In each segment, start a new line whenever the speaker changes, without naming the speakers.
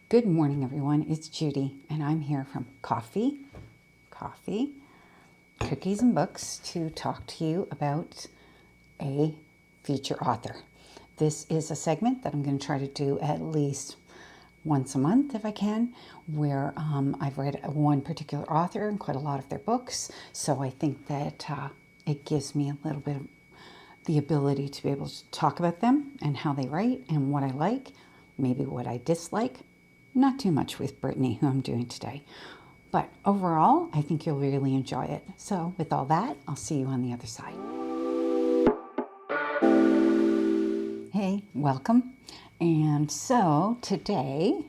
Good morning, everyone. It's Judy, and I'm here from Coffee, Cookies, and Books to talk to you about a feature author. This is a segment that I'm going to try to do at least once a month if I can, where I've read one particular author and quite a lot of their books. So I think that it gives me a little bit of the ability to be able to talk about them and how they write and what I like, maybe what I dislike. Not too much with Brittney, who I'm doing today. But overall, I think you'll really enjoy it. So with all that, I'll see you on the other side. Hey, welcome. And so today,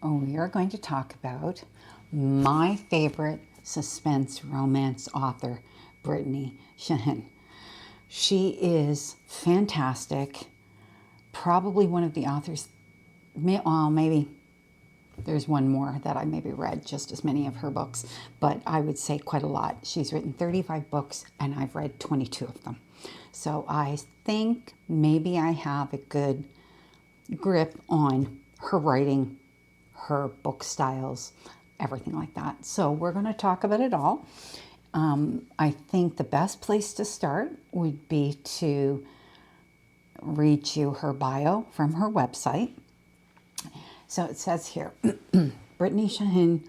we are going to talk about my favorite suspense romance author, Brittney Sahin. She is fantastic. Probably one of the authors, maybe there's one more that I maybe read just as many of her books, but I would say quite a lot. She's written 35 books and I've read 22 of them. So I think maybe I have a good grip on her writing, her book styles, everything like that. So we're going to talk about it all. I think the best place to start would be to read you her bio from her website. So it says here, Brittney Sahin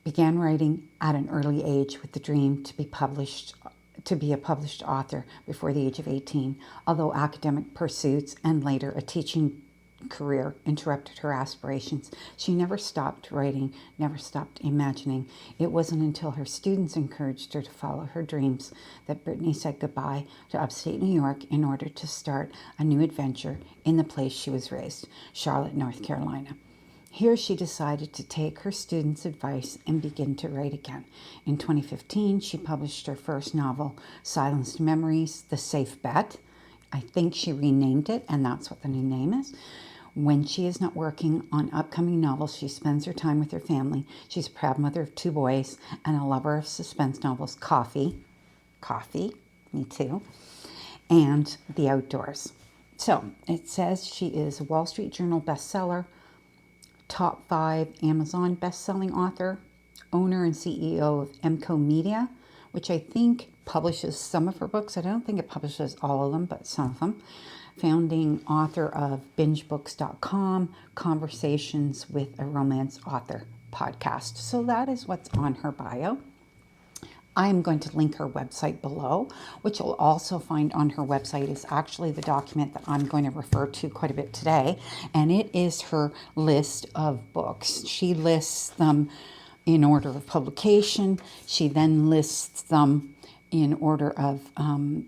began writing at an early age with the dream to be a published author before the age of 18. Although academic pursuits and later a teaching career interrupted her aspirations, she never stopped writing, never stopped imagining. It wasn't until her students encouraged her to follow her dreams that Brittney said goodbye to upstate New York in order to start a new adventure in the place she was raised, Charlotte, North Carolina. Here she decided to take her students' advice and begin to write again. In 2015, she published her first novel, Silenced Memories, The Safe Bet. I think she renamed it, and that's what the new name is. When she is not working on upcoming novels, she spends her time with her family. She's a proud mother of 2 boys and a lover of suspense novels, coffee, me too, and the outdoors. So it says she is a Wall Street Journal bestseller, top 5 Amazon best-selling author, owner and CEO of MCO Media, which I think publishes some of her books. I don't think it publishes all of them, but some of them. Founding author of BingeBooks.com, Conversations with a Romance Author podcast. So that is what's on her bio. I'm going to link her website below, which you'll also find on her website is actually the document that I'm going to refer to quite a bit today, and it is her list of books. She lists them in order of publication. She then lists them in order of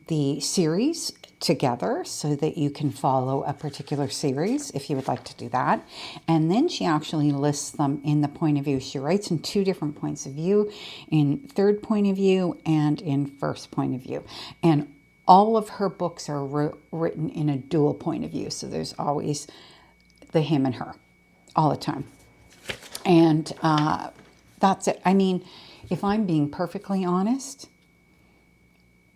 the series together so that you can follow a particular series if you would like to do that. And then she actually lists them in the point of view. She writes in 2 different points of view, in third point of view and in first point of view. And all of her books are written in a dual point of view. So there's always the him and her all the time. And that's it. I mean, if I'm being perfectly honest,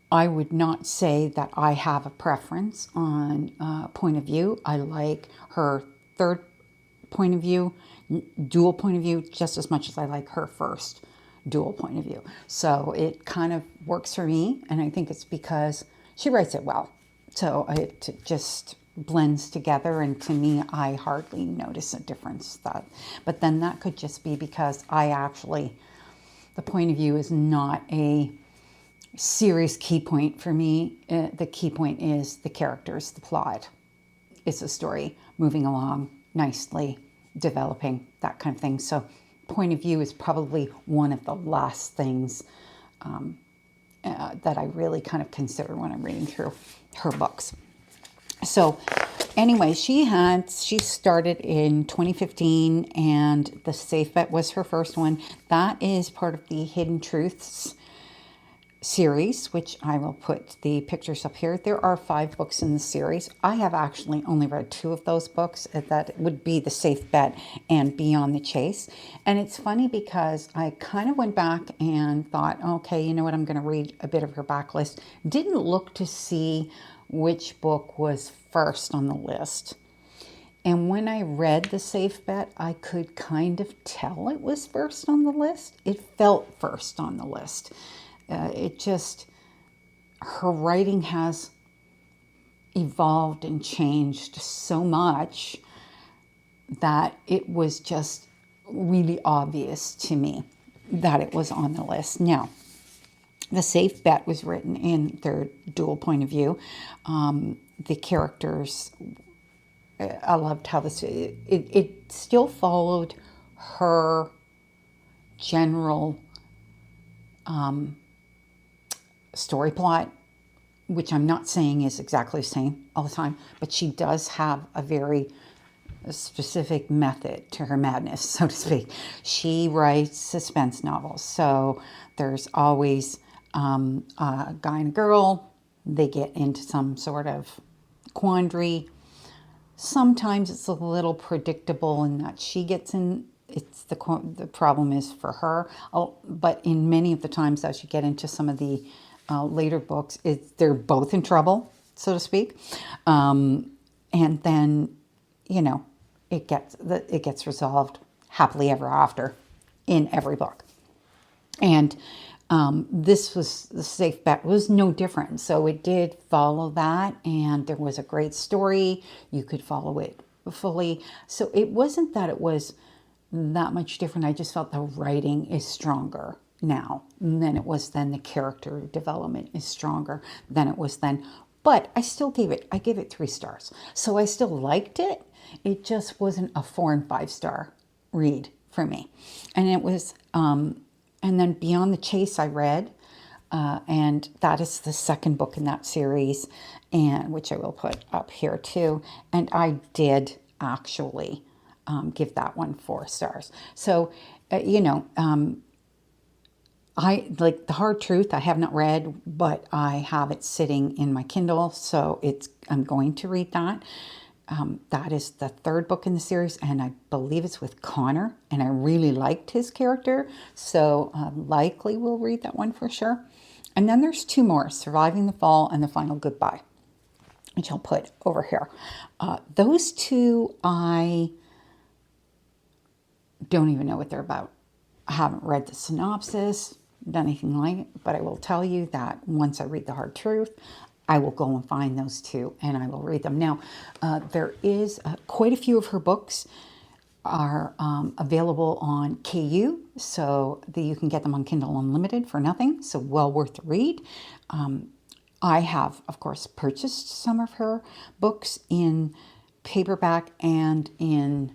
I would not say that I have a preference on point of view. I like her third point of view, dual point of view, just as much as I like her first dual point of view. So it kind of works for me, and I think it's because she writes it well. So it just blends together, and to me, I hardly notice a difference. But then that could just be because the point of view is not a series key point for me. The key point is the characters, the plot. It's a story moving along nicely, developing, that kind of thing. So point of view is probably one of the last things that I really kind of consider when I'm reading through her books. So anyway, she started in 2015, and The Safe Bet was her first one. That is part of the Hidden Truths series, which I will put the pictures up here. There are 5 books in the series. I have actually only read 2 of those books. That would be The Safe Bet and Beyond the Chase. And it's funny because I kind of went back and thought, okay, you know what, I'm going to read a bit of her backlist. Didn't look to see which book was first on the list. And when I read The Safe Bet, I could kind of tell it was first on the list. It felt first on the list. It just, her writing has evolved and changed so much that it was just really obvious to me that it was on the list. Now, The Safe Bet was written in their dual point of view. The characters, I loved how it still followed her general story plot, which I'm not saying is exactly the same all the time, but she does have a very specific method to her madness, so to speak. She writes suspense novels, so there's always a guy and a girl. They get into some sort of quandary. Sometimes it's a little predictable in that she gets in. It's the problem is for her. But in many of the times, as you get into some of the later books, they're both in trouble, so to speak. And then, you know, it gets resolved happily ever after in every book. And this was, The Safe Bet was no different. So it did follow that, and there was a great story. You could follow it fully. So it wasn't that it was that much different. I just felt the writing is stronger now than it was then. The character development is stronger than it was then. But I still gave it 3 stars. So I still liked it. It just wasn't a 4 and 5 star read for me. And it was, and then Beyond the Chase I read, and that is the second book in that series, and which I will put up here too. And I did actually give that one 4 stars. So, you know, I like The Hard Truth. I have not read, but I have it sitting in my Kindle, so I'm going to read that. That is the 3rd book in the series, and I believe it's with Connor, and I really liked his character, so likely we'll read that one for sure. And then there's 2 more, Surviving the Fall and The Final Goodbye, which I'll put over here. Those 2, I don't even know what they're about. I haven't read the synopsis, done anything like it, but I will tell you that once I read The Hard Truth, I will go and find those 2 and I will read them. Now, there is quite a few of her books are available on KU, so that you can get them on Kindle Unlimited for nothing, so well worth the read. I have, of course, purchased some of her books in paperback and in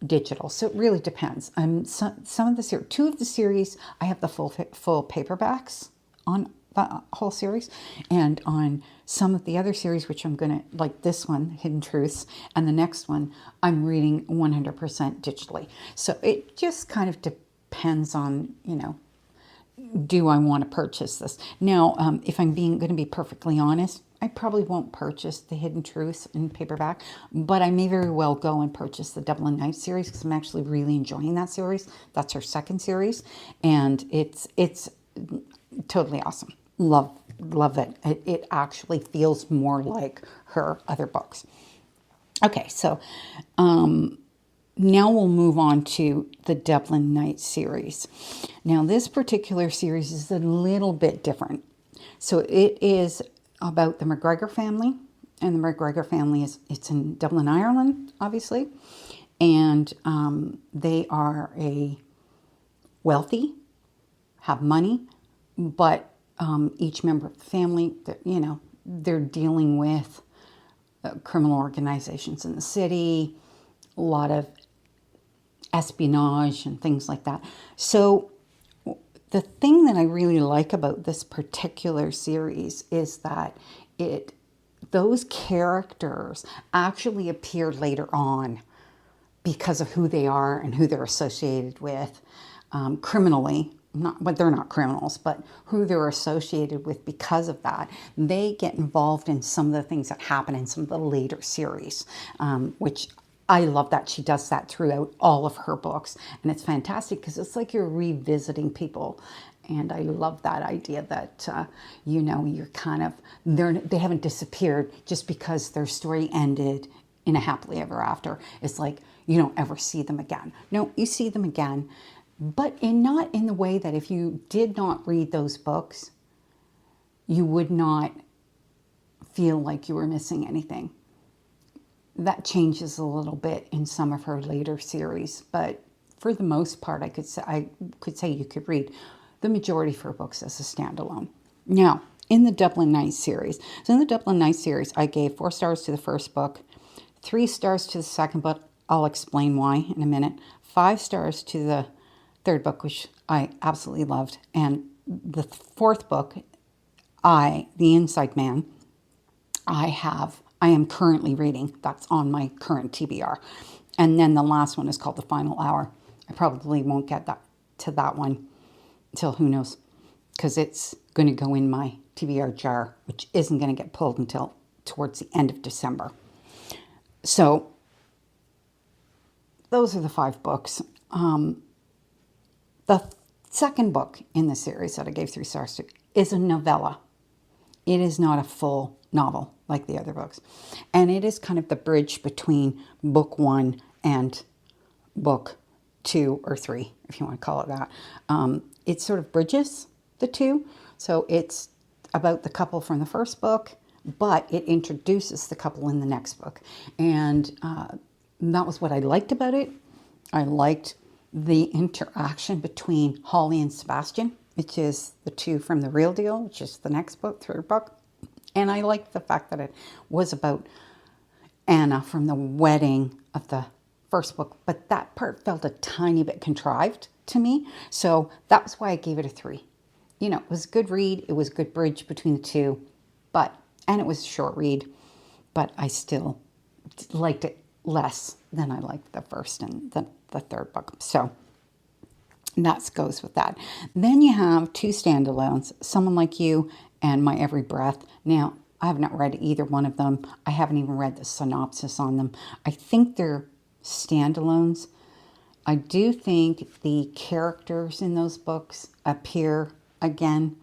digital, so it really depends. Some of the 2 of the series, I have the full paperbacks on the whole series, and on some of the other series, which I'm gonna, like this one, Hidden Truths, and the next one, I'm reading 100% digitally. So it just kind of depends on, you know, do I want to purchase this? Now, if I'm going to be perfectly honest, I probably won't purchase the Hidden Truths in paperback, but I may very well go and purchase the Devil and Night series, because I'm actually really enjoying that series. That's her 2nd series, and it's totally awesome. Love it. It actually feels more like her other books. Okay, so now we'll move on to the Devlin Knight series. Now, this particular series is a little bit different. So it is about the McGregor family, and the McGregor family it's in Dublin, Ireland, obviously, and they are wealthy, have money, but each member of the family, you know, they're dealing with criminal organizations in the city, a lot of espionage and things like that. So the thing that I really like about this particular series is that those characters actually appear later on because of who they are and who they're associated with criminally. But they're not criminals, but who they're associated with because of that. They get involved in some of the things that happen in some of the later series, which I love that she does that throughout all of her books. And it's fantastic because it's like you're revisiting people. And I love that idea that, you know, you're kind of, they haven't disappeared just because their story ended in a happily ever after. It's like you don't ever see them again. No, you see them again, but not in the way that if you did not read those books, you would not feel like you were missing anything. That changes a little bit in some of her later series, but for the most part, I could say you could read the majority of her books as a standalone. Now, in the Dublin Nights series, I gave 4 stars to the first book, 3 stars to the second book. I'll explain why in a minute. 5 stars to the third book, which I absolutely loved, and the fourth book, The Inside Man, I am currently reading. That's on my current TBR. And then the last one is called The Final Hour. I probably won't get to that one until who knows, because it's going to go in my TBR jar, which isn't going to get pulled until towards the end of December. So those are the 5 books. The second book in the series that I gave 3 stars to is a novella. It is not a full novel like the other books. And it is kind of the bridge between book 1 and book 2 or 3, if you want to call it that. It sort of bridges the two. So it's about the couple from the first book, but it introduces the couple in the next book. And that was what I liked about it. I liked the interaction between Holly and Sebastian, which is the two from The Real Deal, which is the next book, third book. And I liked the fact that it was about Anna from the wedding of the first book, but that part felt a tiny bit contrived to me. So that's why I gave it a 3. You know, it was a good read. It was a good bridge between the two, and it was a short read, but I still liked it less than I liked the first and the third book. So that goes with that. Then you have 2 standalones, Someone Like You and My Every Breath. Now, I have not read either one of them. I haven't even read the synopsis on them. I think they're standalones. I do think the characters in those books appear again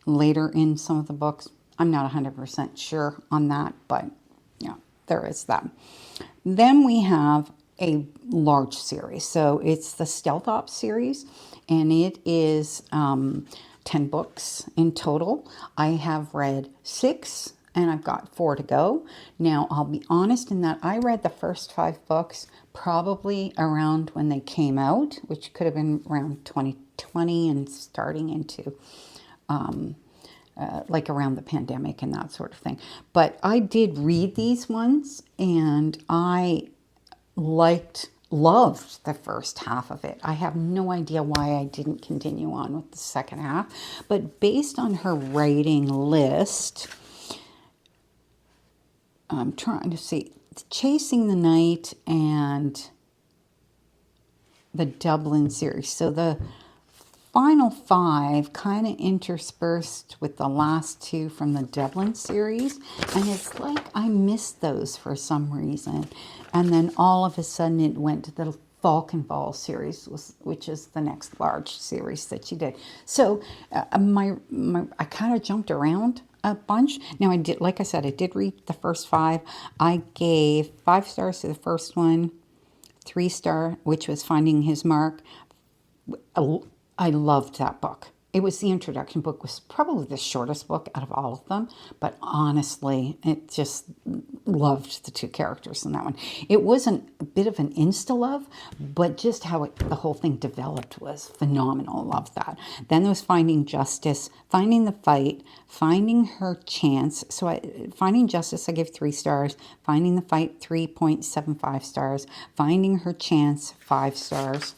later in some of the books. I'm not 100% sure on that, but yeah, there is that. Then we have a large series. So it's the Stealth Ops series, and it is 10 books in total. I have read 6, and I've got 4 to go. Now, I'll be honest in that I read the first 5 books probably around when they came out, which could have been around 2020 and starting into like around the pandemic and that sort of thing. But I did read these ones, and I loved the first half of it. I have no idea why I didn't continue on with the second half, but based on her writing list, I'm trying to see, Chasing the Night and the Dublin series. So the final 5 kind of interspersed with the last 2 from the Dublin series, and it's like I missed those for some reason. And then all of a sudden it went to the Falconball series, which is the next large series that she did. So I kind of jumped around a bunch. Now I did, like I said, I did read the first 5. I gave 5 stars to the first one, 3 star, which was Finding His Mark. I loved that book. It was the introduction book, was probably the shortest book out of all of them, but honestly, it just loved the 2 characters in that one. It wasn't a bit of an insta-love, but just how the whole thing developed was phenomenal. Love that. Then there was Finding Justice, Finding the Fight, Finding Her Chance. So Finding Justice, I gave 3 stars. Finding the Fight, 3.75 stars. Finding Her Chance, 5 stars.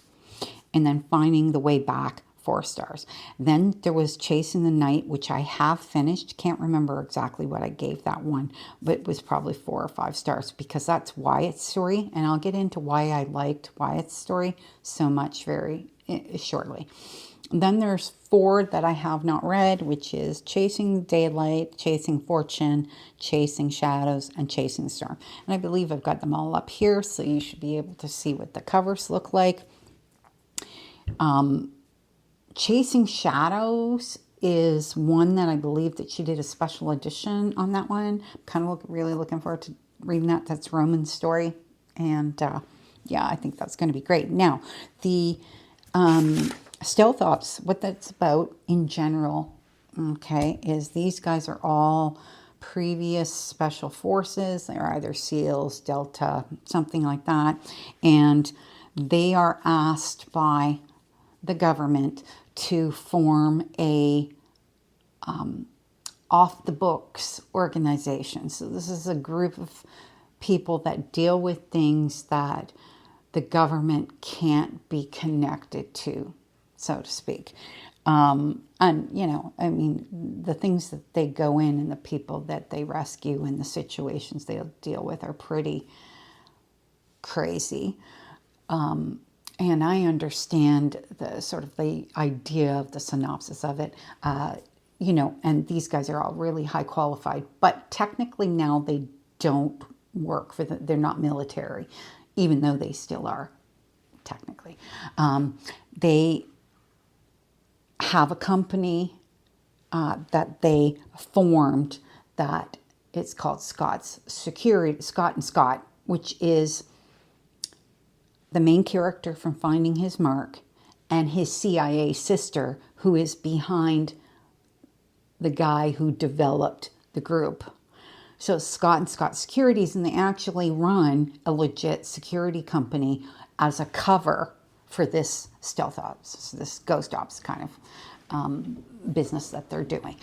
And then Finding the Way Back, 4 stars. Then there was Chasing the Night, which I have finished. Can't remember exactly what I gave that one, but it was probably 4 or 5 stars because that's Wyatt's story. And I'll get into why I liked Wyatt's story so much very shortly. Then there's 4 that I have not read, which is Chasing Daylight, Chasing Fortune, Chasing Shadows, and Chasing the Storm. And I believe I've got them all up here, so you should be able to see what the covers look like. Chasing Shadows is one that I believe that she did a special edition on that one. Kind of really looking forward to reading that. That's Roman's story. And yeah, I think that's going to be great. Now, the Stealth Ops, what that's about in general, okay, is these guys are all previous special forces. They're either SEALs, Delta, something like that. And they are asked by the government to form a off the books organization. So this is a group of people that deal with things that the government can't be connected to, so to speak. And, you know, I mean, the things that they go in and the people that they rescue and the situations they deal with are pretty crazy. And I understand the sort of the idea of the synopsis of it, you know, and these guys are all really high qualified, but technically now they don't work for they're not military, even though they still are technically. They have a company that they formed that it's called Scott and Scott, which is the main character from Finding His Mark and his CIA sister who is behind the guy who developed the group. So Scott and Scott Securities, and they actually run a legit security company as a cover for this stealth ops, this ghost ops kind of business that they're doing.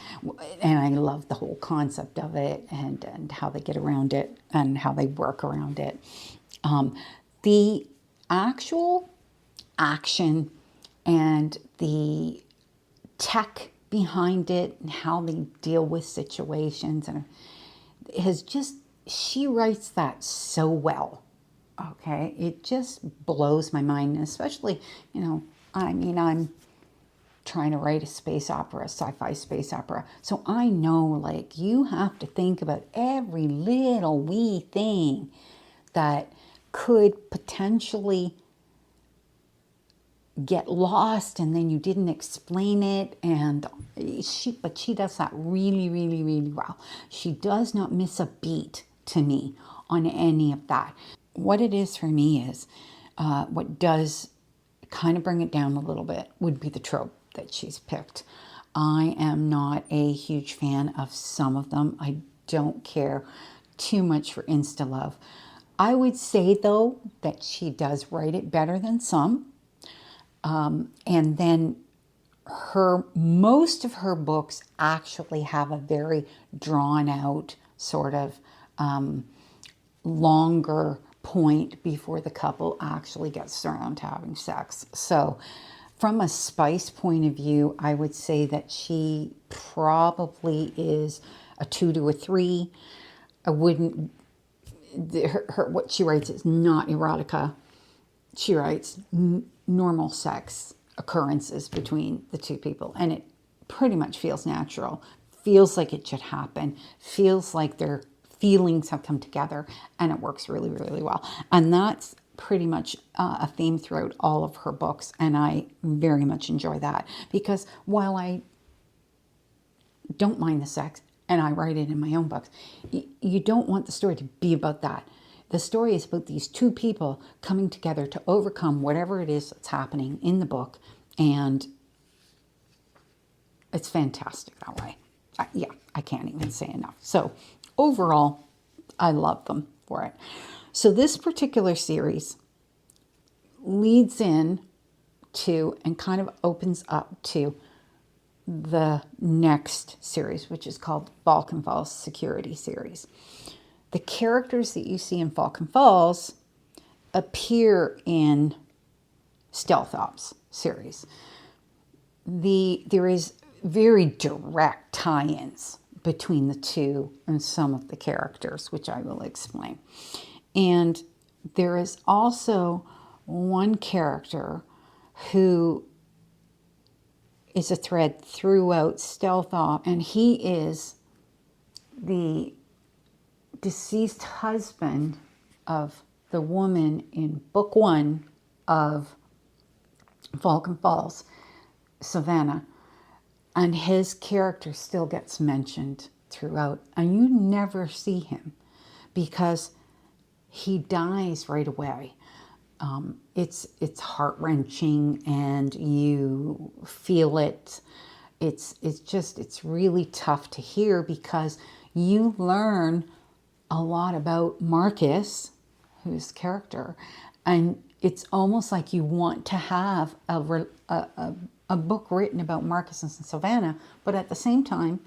And I love the whole concept of it and how they get around it and how they work around it. The actual action and the tech behind it and how they deal with situations and has just, she writes that so well. Okay, it just blows my mind, and especially, you know, I mean, I'm trying to write a space opera, a sci-fi space opera, so I know, like, you have to think about every little wee thing that could potentially get lost and then you didn't explain it, and but she does that really, really, really well. She does not miss a beat to me on any of that. What it is for me is what does kind of bring it down a little bit would be the trope that she's picked. I am not a huge fan of some of them. I don't care too much for insta love. I would say though that she does write it better than some. And then most of her books actually have a very drawn out sort of longer point before the couple actually gets around to having sex. So from a spice point of view, I would say that she probably is a 2 to a 3. I wouldn't, what she writes is not erotica. She writes normal sex occurrences between the two people, and it pretty much feels natural, feels like it should happen, feels like their feelings have come together, and it works really, really well. And that's pretty much a theme throughout all of her books, and I very much enjoy that, because while I don't mind the sex, and I write it in my own books, you don't want the story to be about that. The story is about these two people coming together to overcome whatever it is that's happening in the book, and it's fantastic that way. Yeah, I can't even say enough. So overall, I love them for it. So this particular series leads in to and kind of opens up to the next series, which is called Falcon Falls Security Series. The characters that you see in Falcon Falls appear in Stealth Ops series. There is very direct tie-ins between the two and some of the characters, which I will explain. And there is also one character who is a thread throughout Stealth Ops, and he is the deceased husband of the woman in book 1 of Falcon Falls, Savannah, and his character still gets mentioned throughout, and you never see him because he dies right away. It's heart-wrenching, and you feel it. It's really tough to hear, because you learn a lot about Marcus, whose character, and it's almost like you want to have a book written about Marcus and Savannah, but at the same time,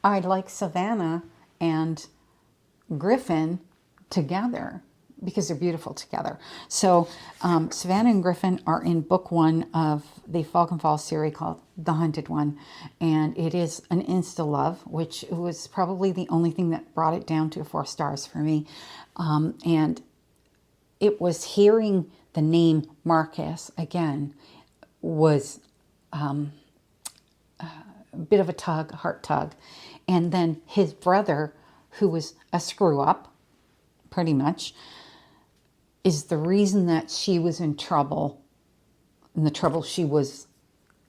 I'd like Savannah and Griffin together, because they're beautiful together. So Savannah and Griffin are in book 1 of the Falcon Falls series called The Hunted One. And it is an insta-love, which was probably the only thing that brought it down to 4 stars for me. And it was hearing the name Marcus again was a bit of a heart tug. And then his brother, who was a screw up, pretty much, is the reason that she was in trouble. And the trouble she was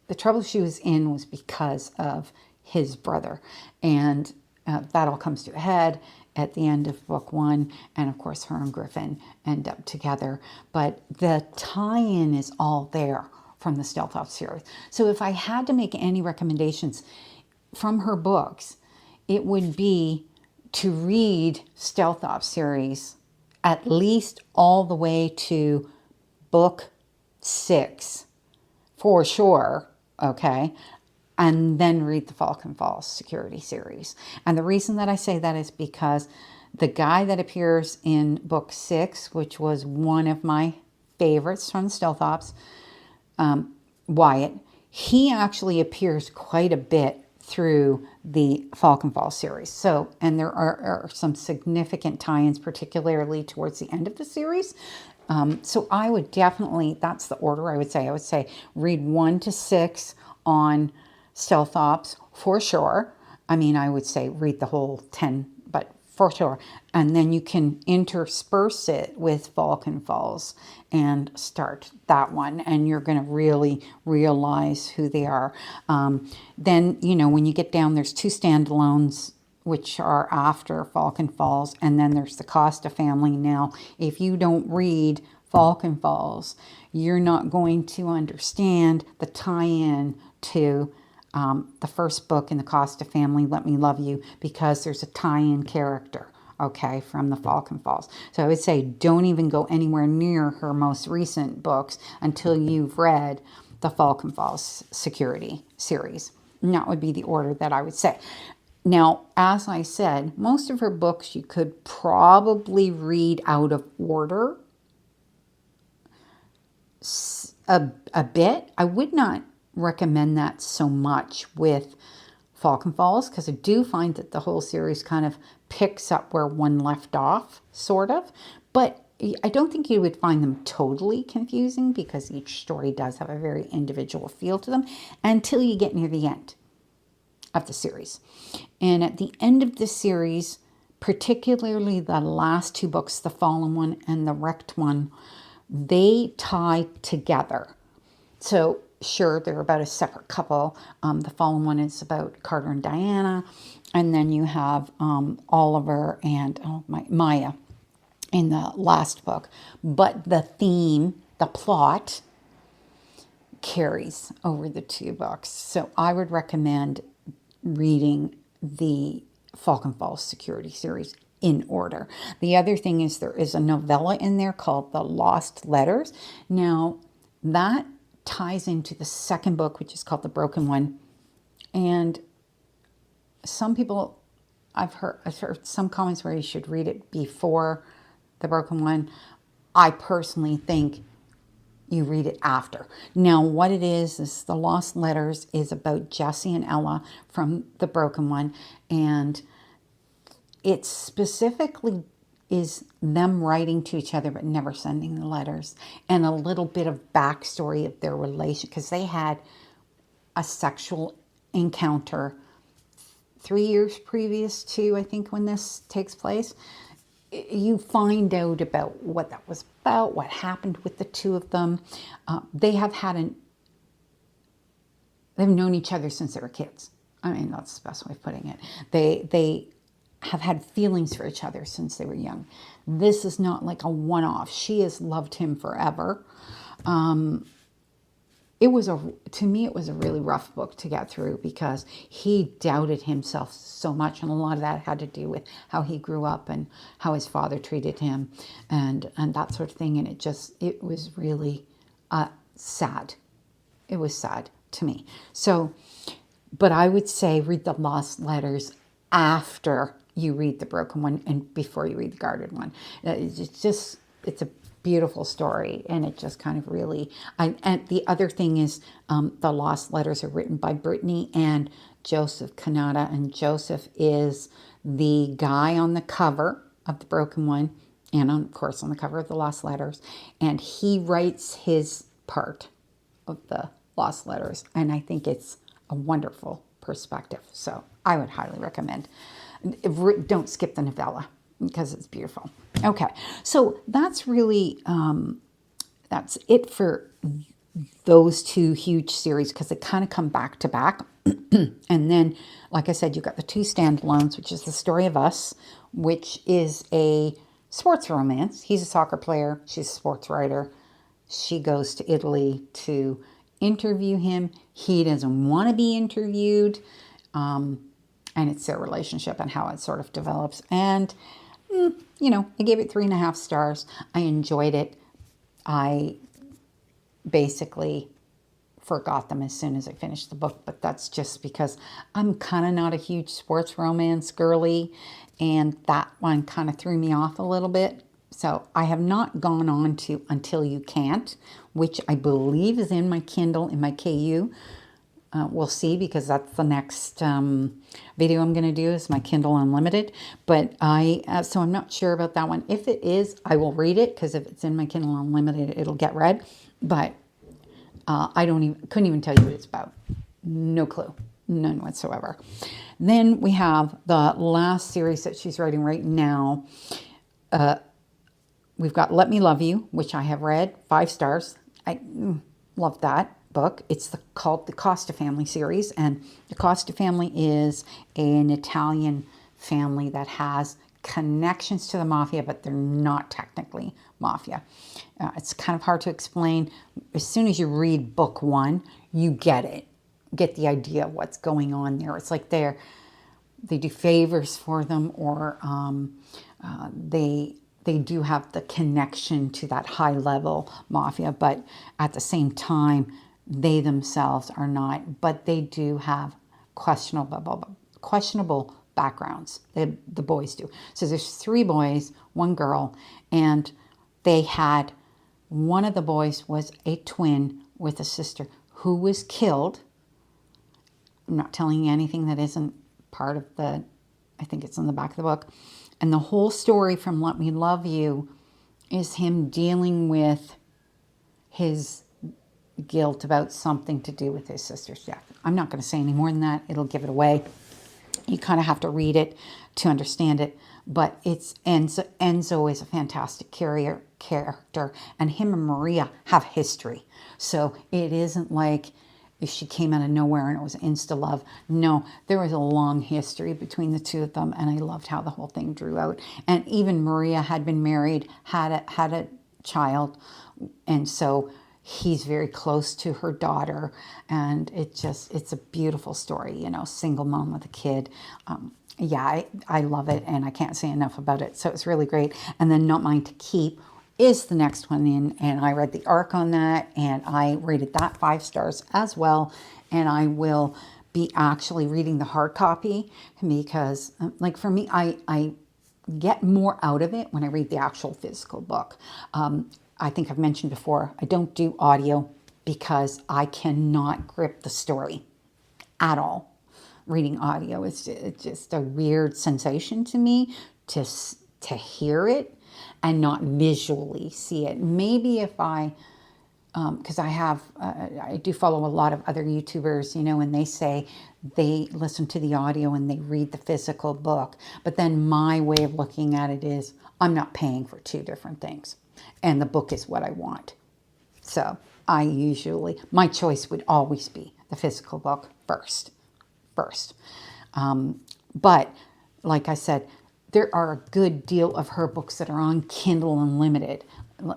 in was because of his brother. And that all comes to a head at the end of book 1. And of course, her and Griffin end up together. But the tie-in is all there from the Stealth Ops series. So if I had to make any recommendations from her books, it would be to read Stealth Ops series at least all the way to book 6 for sure, okay? And then read the Falcon Falls Security series. And the reason that I say that is because the guy that appears in book 6, which was one of my favorites from Stealth Ops, Wyatt, he actually appears quite a bit through the Falcon Falls series. So, and there are some significant tie-ins, particularly towards the end of the series. So I would definitely, that's the order I would say. I would say read 1 to 6 on Stealth Ops for sure. I mean, I would say read the whole 10, but for sure. And then you can intersperse it with Falcon Falls and start that one. And you're going to really realize who they are. Then, you know, when you get down, there's 2 standalones, which are after Falcon Falls. And then there's the Costa family. Now, if you don't read Falcon Falls, you're not going to understand the tie-in to the first book in the Costa family, Let Me Love You, because there's a tie-in character, okay, from the Falcon Falls. So I would say don't even go anywhere near her most recent books until you've read the Falcon Falls Security series. And that would be the order that I would say. Now, as I said, most of her books you could probably read out of order a bit. I would not recommend that so much with Falcon Falls, because I do find that the whole series kind of picks up where one left off, sort of. But I don't think you would find them totally confusing, because each story does have a very individual feel to them until you get near the end of the series. And at the end of the series, particularly the last 2 books, the Fallen One and the Wrecked One, they tie together. So sure, they're about a separate couple. The Fallen One is about Carter and Diana. And then you have Oliver and Maya in the last book. But the theme, the plot, carries over the 2 books. So I would recommend reading the Falcon Falls Security series in order. The other thing is there is a novella in there called The Lost Letters. Now, that ties into the second book, which is called The Broken One. And some people, I've heard some comments where you should read it before The Broken One. I personally think you read it after. Now, what it is The Lost Letters is about Jesse and Ella from The Broken One. And it specifically is them writing to each other but never sending the letters, and a little bit of backstory of their relation, because they had a sexual encounter 3 years previous to, I think, when this takes place. You find out about what that was about, what happened with the 2 of them. They've known each other since they were kids. I mean, that's the best way of putting it. They have had feelings for each other since they were young. This is not like a one-off. She has loved him forever. To me, it was a really rough book to get through because he doubted himself so much. And a lot of that had to do with how he grew up and how his father treated him and that sort of thing. And it was really sad. It was sad to me. So, but I would say read the Lost Letters after you read the Broken One and before you read the Guarded One. It's a beautiful story, and it just kind of really, and the other thing is the Lost Letters are written by Brittney and Joseph Kanata, and Joseph is the guy on the cover of the Broken One, and of course on the cover of the Lost Letters, and he writes his part of the Lost Letters, and I think it's a wonderful perspective, so I would highly recommend. Don't skip the novella because it's beautiful. Okay, so that's really, that's it for those two huge series because they kind of come back to back. And then, like I said, you've got the two standalones, which is The Story of Us, which is a sports romance. He's a soccer player. She's a sports writer. She goes to Italy to interview him. He doesn't want to be interviewed. And it's their relationship and how it sort of develops. And, I gave it 3.5 stars. I enjoyed it. I basically forgot them as soon as I finished the book, but that's just because I'm kind of not a huge sports romance girly, and that one kind of threw me off a little bit. So I have not gone on to Until You Can't, which I believe is in my Kindle, in my KU. We'll see, because that's the next video I'm going to do is my Kindle Unlimited. But so I'm not sure about that one. If it is, I will read it, because if it's in my Kindle Unlimited, it'll get read. But I couldn't even tell you what it's about. No clue. None whatsoever. Then we have the last series that she's writing right now. We've got Let Me Love You, which I have read, 5 stars. I love that book. It's called the Costa Family series, and the Costa family is an Italian family that has connections to the mafia, but they're not technically mafia. It's kind of hard to explain. As soon as you read book 1, you get the idea of what's going on there. It's like they do favors for them, or they do have the connection to that high level mafia, but at the same time, they themselves are not, but they do have questionable backgrounds. The boys do. So there's 3 boys, 1 girl, and one of the boys was a twin with a sister who was killed. I'm not telling you anything that isn't part of I think it's in the back of the book. And the whole story from Let Me Love You is him dealing with his guilt about something to do with his sister's death. I'm not going to say any more than that. It'll give it away. You kind of have to read it to understand it. But it's Enzo is a fantastic character, and him and Maria have history. So it isn't like if she came out of nowhere and it was insta love. No, there was a long history between the two of them, and I loved how the whole thing drew out. And even Maria had been married, had a child, and so he's very close to her daughter, and it's a beautiful story, single mom with a kid. I love it, and I can't say enough about it. So it's really great. And then Not Mine to Keep is the next one in, and I read the arc on that, and I rated that 5 stars as well. And I will be actually reading the hard copy, because like for me, I get more out of it when I read the actual physical book. I think I've mentioned before, I don't do audio because I cannot grip the story at all. Reading audio is just a weird sensation to me to hear it and not visually see it. Maybe if because I do follow a lot of other YouTubers, and they say they listen to the audio and they read the physical book. But then my way of looking at it is I'm not paying for 2 different things. And the book is what I want. So my choice would always be the physical book first. But like I said, there are a good deal of her books that are on Kindle Unlimited.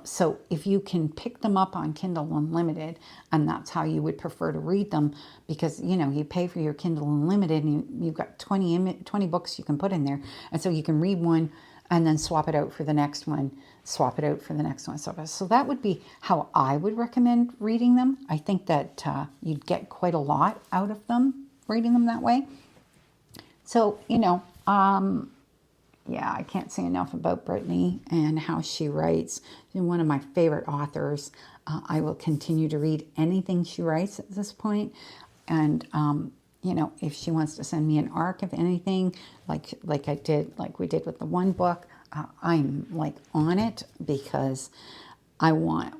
So if you can pick them up on Kindle Unlimited, and that's how you would prefer to read them, because, you know, you pay for your Kindle Unlimited and you've got 20 books you can put in there. And so you can read one and then swap it out for the next one, swap it out for the next one. So that would be how I would recommend reading them. I think that you'd get quite a lot out of them, reading them that way. So, you know, yeah, I can't say enough about Brittney and how she writes. She's one of my favorite authors. I will continue to read anything she writes at this point. And, you know, if she wants to send me an arc of anything, like we did with the one book, I'm like on it, because I want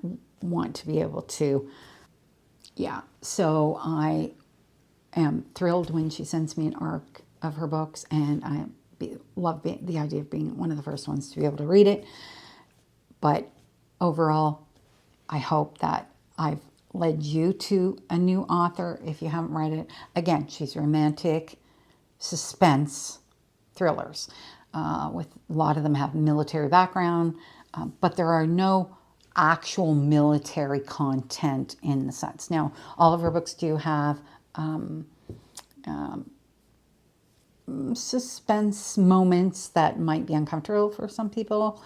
to be able to, yeah. So I am thrilled when she sends me an arc of her books, and I love the idea of being one of the first ones to be able to read it. But overall, I hope that I've led you to a new author if you haven't read it. Again, she's romantic, suspense thrillers. With a lot of them have military background, but there are no actual military content in the sense. Now, all of her books do have suspense moments that might be uncomfortable for some people.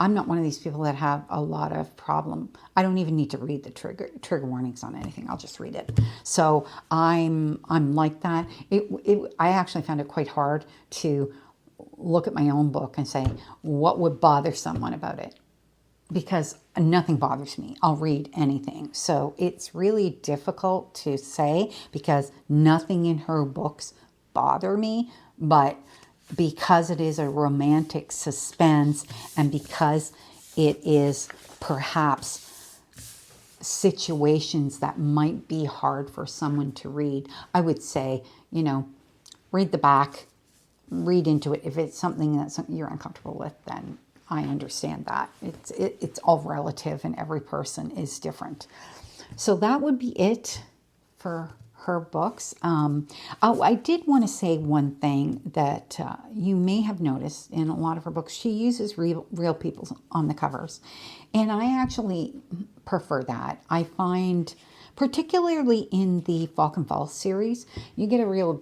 I'm not one of these people that have a lot of problem. I don't even need to read the trigger warnings on anything. I'll just read it. So I'm like that. I actually found it quite hard to look at my own book and say, what would bother someone about it? Because nothing bothers me. I'll read anything. So it's really difficult to say, because nothing in her books bother me. But because it is a romantic suspense, and because it is perhaps situations that might be hard for someone to read, I would say, you know, read the back, read into it. If it's something that you're uncomfortable with, then I understand that. It's all relative, and every person is different. So that would be it for her books. Oh, I did want to say one thing that you may have noticed in a lot of her books. She uses real people on the covers, and I actually prefer that. I find, particularly in the Falcon Falls series, you get a real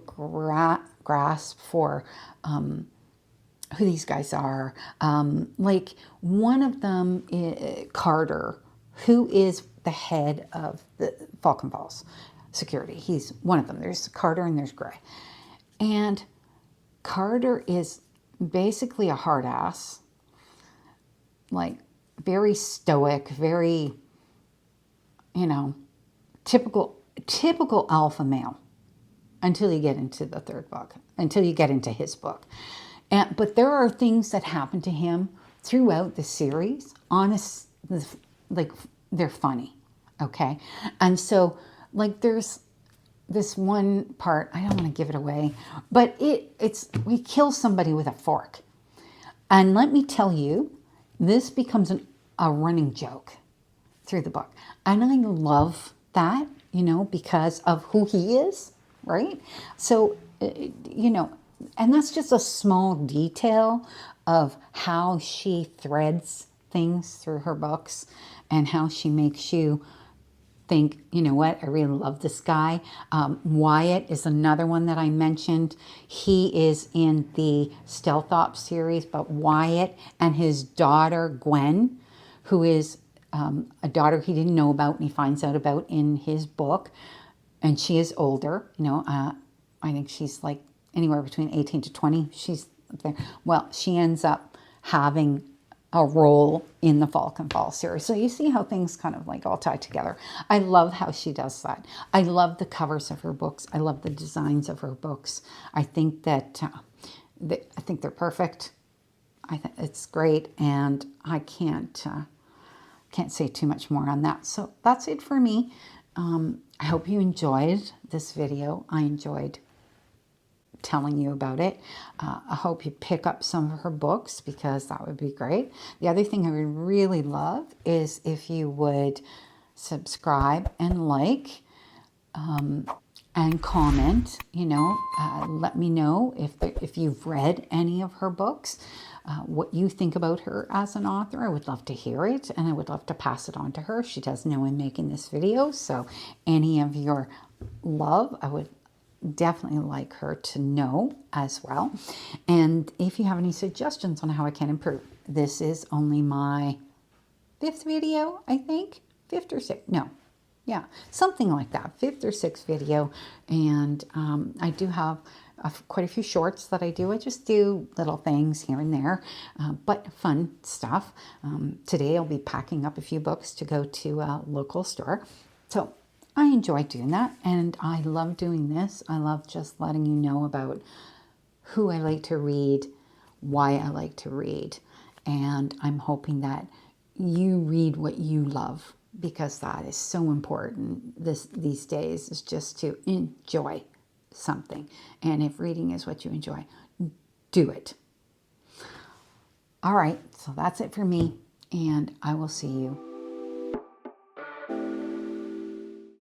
grasp for who these guys are. Like one of them, Carter, who is the head of the Falcon Falls security. He's one of them. There's Carter and there's Gray. And Carter is basically a hard ass, like very stoic, very, you know, typical alpha male, until you get into the third book, until you get into his book. But there are things that happen to him throughout the series, like they're funny, okay? And so, like, there's this one part, I don't want to give it away, but we kill somebody with a fork. And let me tell you, this becomes a running joke through the book. And I love that, you know, because of who he is, right? So, you know, and that's just a small detail of how she threads things through her books, and how she makes you think, you know what, I really love this guy. Wyatt is another one that I mentioned. He is in the Stealth Ops series, but Wyatt and his daughter, Gwen, who is a daughter he didn't know about, and he finds out about in his book. And she is older, you know, I think she's like anywhere between 18 to 20. She's there. Well, she ends up having a role in the Falcon Falls series. So you see how things kind of like all tie together. I love how she does that. I love the covers of her books. I love the designs of her books. I think that I think they're perfect. It's great, and I can't say too much more on that. So that's it for me. I hope you enjoyed this video. I enjoyed telling you about it. I hope you pick up some of her books, because that would be great. The other thing I would really love is if you would subscribe and like, and comment. Let me know if you've read any of her books, what you think about her as an author. I would love to hear it, and I would love to pass it on to her. She does know I'm making this video, so any of your love, I would definitely like her to know as well. And if you have any suggestions on how I can improve, this is only my 5th video, I think. 5th or 6th, no. Yeah, something like that, 5th or 6th video. And I do have quite a few shorts that I do. I just do little things here and there, but fun stuff. Today I'll be packing up a few books to go to a local store. So I enjoy doing that, and I love doing this. I love just letting you know about who I like to read, why I like to read, and I'm hoping that you read what you love, because that is so important these days, is just to enjoy something. And if reading is what you enjoy, do it. All right, so that's it for me, and I will see you